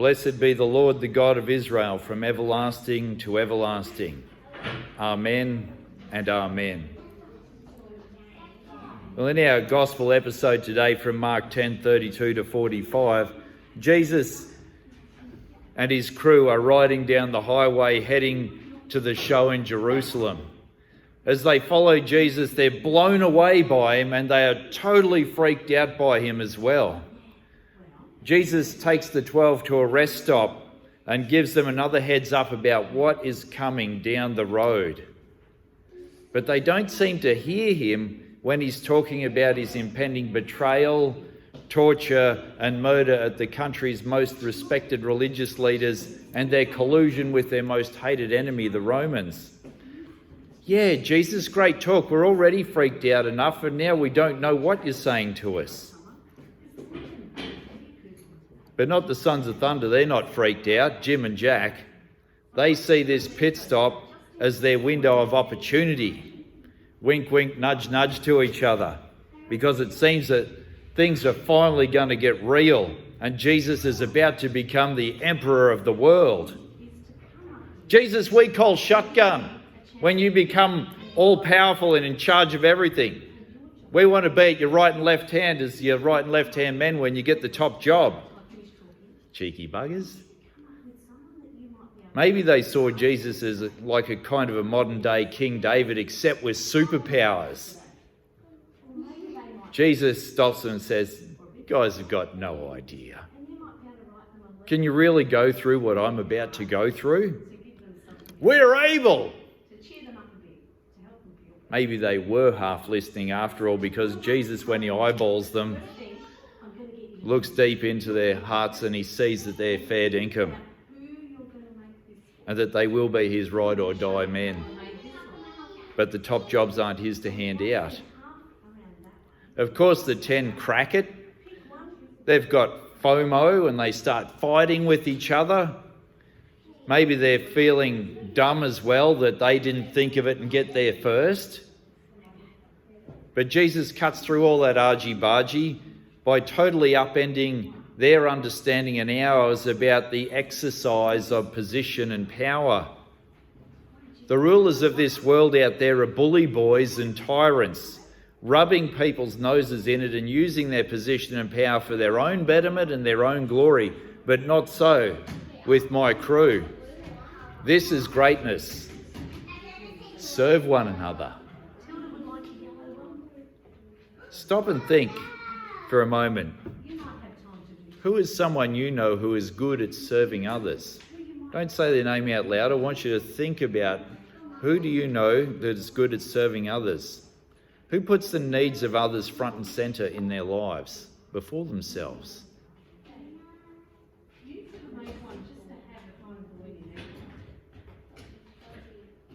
Blessed be the Lord, the God of Israel, from everlasting to everlasting. Amen and amen. Well, in our gospel episode today from Mark 10:32 to 45, Jesus and his crew are riding down the highway heading to the show in Jerusalem. As they follow Jesus, they're blown away by him and they are totally freaked out by him as well. Jesus takes the 12 to a rest stop and gives them another heads up about what is coming down the road. But they don't seem to hear him when he's talking about his impending betrayal, torture and murder at the country's most respected religious leaders and their collusion with their most hated enemy, the Romans. Yeah, Jesus, great talk. We're already freaked out enough and now we don't know what you're saying to us. But not the Sons of Thunder. They're not freaked out, Jim and Jack. They see this pit stop as their window of opportunity. Wink, wink, nudge, nudge to each other. Because it seems that things are finally going to get real and Jesus is about to become the emperor of the world. Jesus, we call shotgun when you become all-powerful and in charge of everything. We want to be at your right and left hand as your right and left hand men when you get the top job. Cheeky buggers. Maybe they saw Jesus as like a kind of a modern day King David except with superpowers. Jesus stops them and says, "You guys have got no idea. Can you really go through what I'm about to go through? We're able." Maybe they were half listening after all, because Jesus, when he eyeballs them, looks deep into their hearts and he sees that they're fair dinkum and that they will be his ride or die men. But the top jobs aren't his to hand out. Of course, the 10 crack it. They've got FOMO and they start fighting with each other. Maybe they're feeling dumb as well that they didn't think of it and get there first. But Jesus cuts through all that argy-bargy by totally upending their understanding and ours about the exercise of position and power. The rulers of this world out there are bully boys and tyrants, rubbing people's noses in it and using their position and power for their own betterment and their own glory, but not so with my crew. This is greatness. Serve one another. Stop and think for a moment. Who is someone you know who is good at serving others? Don't say their name out loud. I want you to think about, who do you know that is good at serving others? Who puts the needs of others front and centre in their lives before themselves?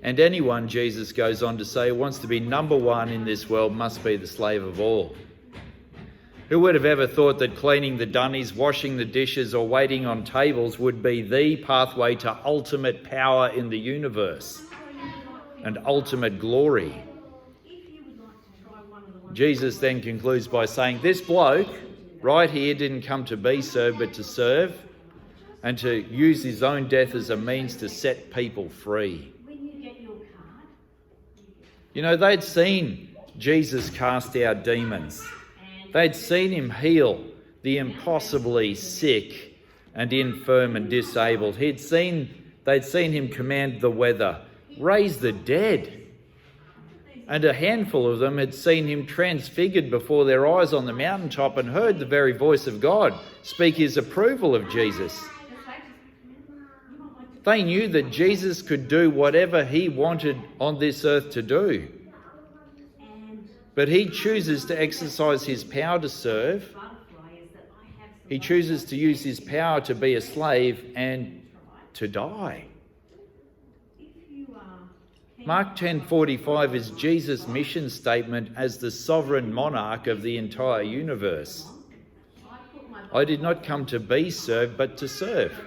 And anyone, Jesus goes on to say, who wants to be number one in this world must be the slave of all. Who would have ever thought that cleaning the dunnies, washing the dishes or waiting on tables would be the pathway to ultimate power in the universe and ultimate glory? Jesus then concludes by saying, this bloke right here didn't come to be served but to serve and to use his own death as a means to set people free. You know, they'd seen Jesus cast out demons. They'd seen him heal the impossibly sick and infirm and disabled. They'd seen him command the weather, raise the dead. And a handful of them had seen him transfigured before their eyes on the mountaintop and heard the very voice of God speak his approval of Jesus. They knew that Jesus could do whatever he wanted on this earth to do. But he chooses to exercise his power to serve. He chooses to use his power to be a slave and to die. Mark 10:45 is Jesus' mission statement as the sovereign monarch of the entire universe. I did not come to be served, but to serve,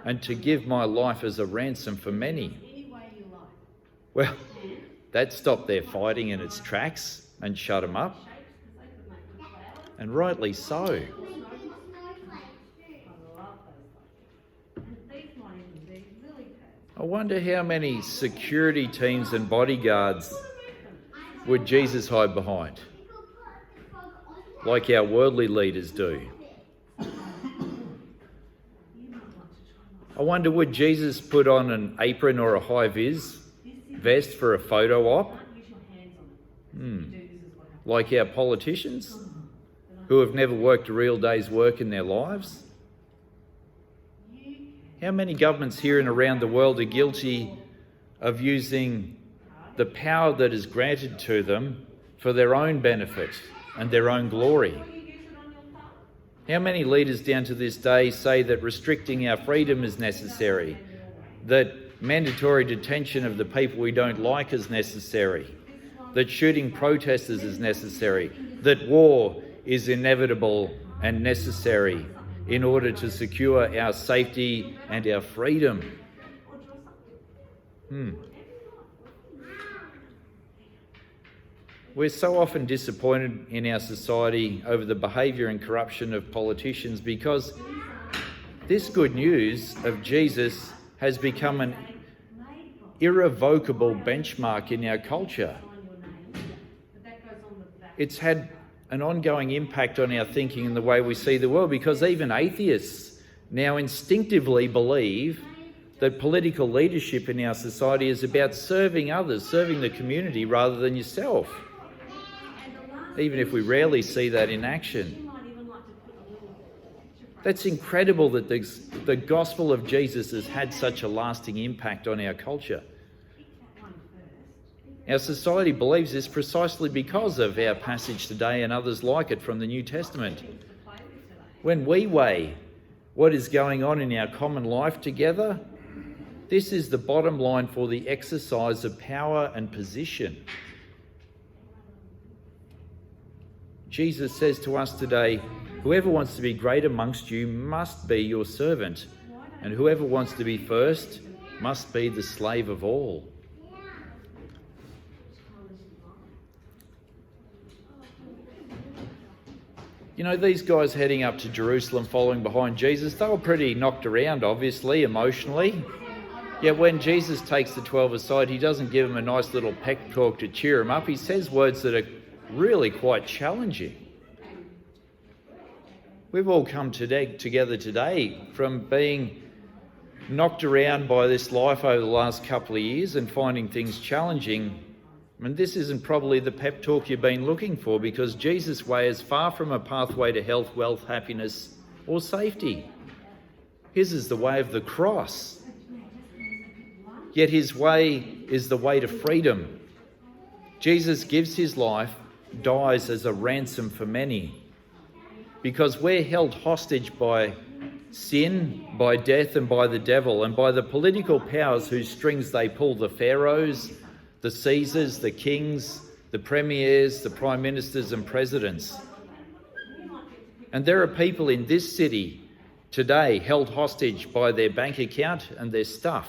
and to give my life as a ransom for many. Well, that stopped their fighting in its tracks and shut them up. And rightly so. I wonder how many security teams and bodyguards would Jesus hide behind, like our worldly leaders do. I wonder, would Jesus put on an apron or a high-vis vest for a photo op? Like our politicians, who have never worked a real day's work in their lives? How many governments here and around the world are guilty of using the power that is granted to them for their own benefit and their own glory? How many leaders down to this day say that restricting our freedom is necessary, that mandatory detention of the people we don't like is necessary, that shooting protesters is necessary, that war is inevitable and necessary in order to secure our safety and our freedom? We're so often disappointed in our society over the behaviour and corruption of politicians because this good news of Jesus has become an irrevocable benchmark in our culture. It's had an ongoing impact on our thinking and the way we see the world, because even atheists now instinctively believe that political leadership in our society is about serving others, serving the community rather than yourself, even if we rarely see that in action. That's incredible that the gospel of Jesus has had such a lasting impact on our culture. Our society believes this precisely because of our passage today and others like it from the New Testament. When we weigh what is going on in our common life together, this is the bottom line for the exercise of power and position. Jesus says to us today, whoever wants to be great amongst you must be your servant, and whoever wants to be first must be the slave of all. You know, these guys heading up to Jerusalem following behind Jesus, they were pretty knocked around, obviously, emotionally. Yet when Jesus takes the 12 aside, he doesn't give them a nice little pep talk to cheer them up. He says words that are really quite challenging. We've all come together today from being knocked around by this life over the last couple of years and finding things challenging. And this isn't probably the pep talk you've been looking for, because Jesus' way is far from a pathway to health, wealth, happiness, or safety. His is the way of the cross. Yet his way is the way to freedom. Jesus gives his life, dies as a ransom for many, because we're held hostage by sin, by death, and by the devil, and by the political powers whose strings they pull: the pharaohs, the Caesars, the kings, the premiers, the prime ministers and presidents. And there are people in this city today held hostage by their bank account and their stuff,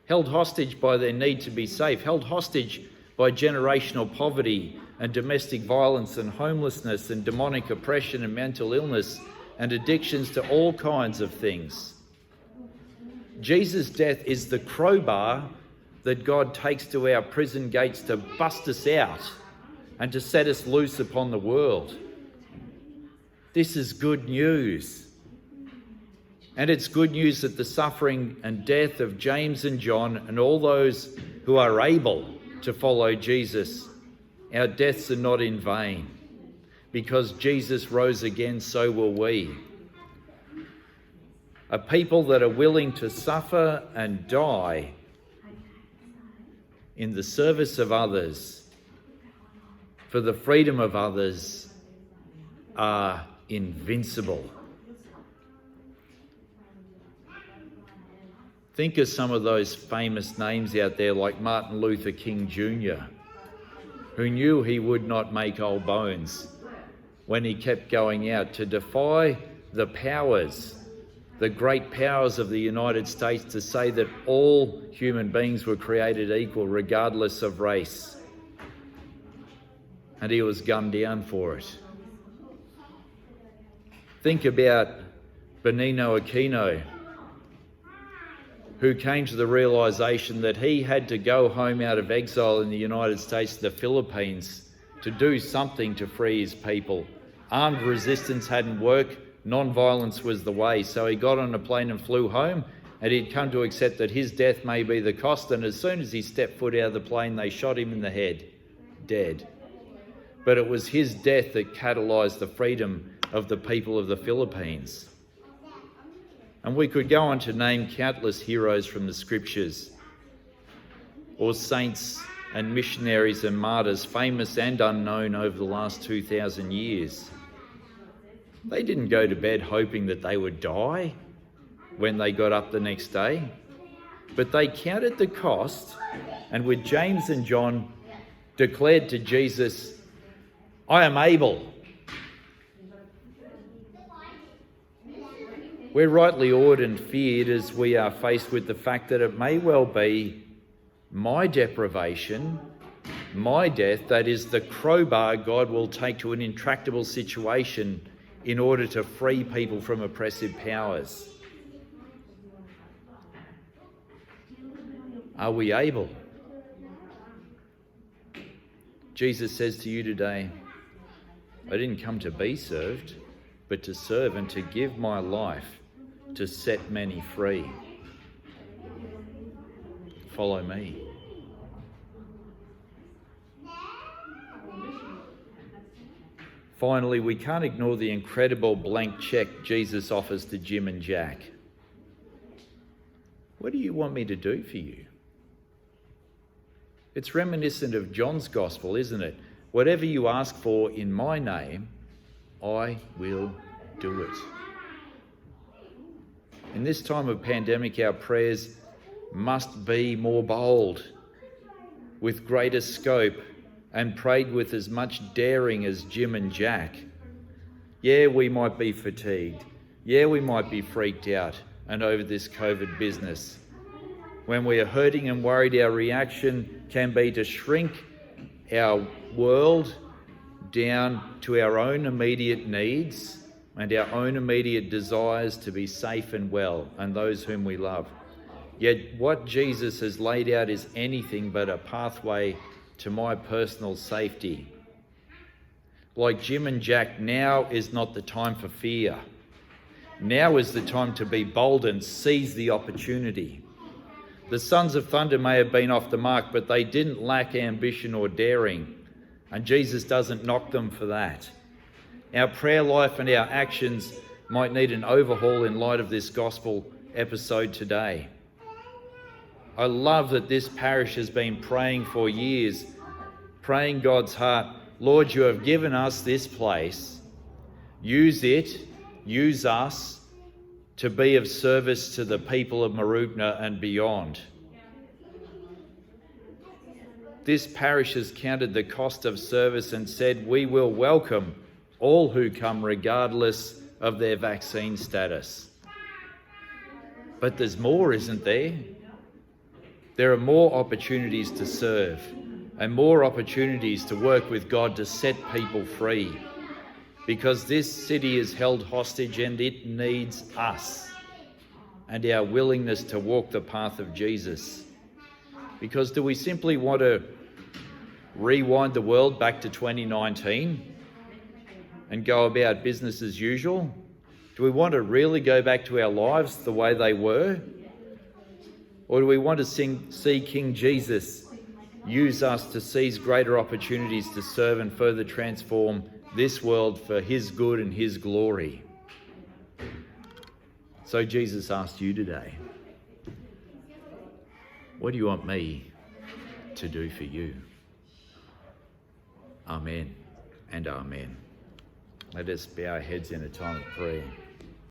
held hostage by their need to be safe, held hostage by generational poverty and domestic violence and homelessness and demonic oppression and mental illness and addictions to all kinds of things. Jesus' death is the crowbar that God takes to our prison gates to bust us out and to set us loose upon the world. This is good news. And it's good news that the suffering and death of James and John and all those who are able to follow Jesus, our deaths are not in vain. Because Jesus rose again, so will we. A people that are willing to suffer and die in the service of others, for the freedom of others, are invincible. Think of some of those famous names out there like Martin Luther King Jr., who knew he would not make old bones when he kept going out to defy the powers, the great powers of the United States, to say that all human beings were created equal regardless of race. And he was gunned down for it. Think about Benigno Aquino, who came to the realization that he had to go home out of exile in the United States to the Philippines to do something to free his people. Armed resistance hadn't worked, non-violence was the way, so he got on a plane and flew home, and he'd come to accept that his death may be the cost, and as soon as he stepped foot out of the plane, they shot him in the head, dead. But it was his death that catalysed the freedom of the people of the Philippines. And we could go on to name countless heroes from the scriptures, or saints and missionaries and martyrs, famous and unknown over the last 2,000 years. They didn't go to bed hoping that they would die when they got up the next day, but they counted the cost, and with James and John declared to Jesus, "I am able." We're rightly awed and feared as we are faced with the fact that it may well be my deprivation, my death, that is the crowbar God will take to an intractable situation in order to free people from oppressive powers. Are we able? Jesus says to you today, I didn't come to be served, but to serve and to give my life to set many free. Follow me. Finally, we can't ignore the incredible blank check Jesus offers to Jim and Jack. What do you want me to do for you? It's reminiscent of John's gospel, isn't it? Whatever you ask for in my name, I will do it. In this time of pandemic, our prayers must be more bold, with greater scope, and prayed with as much daring as Jim and Jack. Yeah, we might be fatigued. Yeah, we might be freaked out and over this COVID business. When we are hurting and worried, our reaction can be to shrink our world down to our own immediate needs and our own immediate desires to be safe and well, and those whom we love. Yet what Jesus has laid out is anything but a pathway to my personal safety. Like Jim and Jack, now is not the time for fear. Now is the time to be bold and seize the opportunity. The sons of thunder may have been off the mark, but they didn't lack ambition or daring, and Jesus doesn't knock them for that. Our prayer life and our actions might need an overhaul in light of this gospel episode today. I love that this parish has been praying for years, praying God's heart, Lord, you have given us this place. Use it, use us to be of service to the people of Mooroopna and beyond. This parish has counted the cost of service and said we will welcome all who come regardless of their vaccine status. But there's more, isn't there? There are more opportunities to serve and more opportunities to work with God to set people free, because this city is held hostage and it needs us and our willingness to walk the path of Jesus. Because do we simply want to rewind the world back to 2019 and go about business as usual? Do we want to really go back to our lives the way they were? Or do we want to see King Jesus use us to seize greater opportunities to serve and further transform this world for his good and his glory? So Jesus asked you today, what do you want me to do for you? Amen and amen. Let us bow our heads in a time of prayer.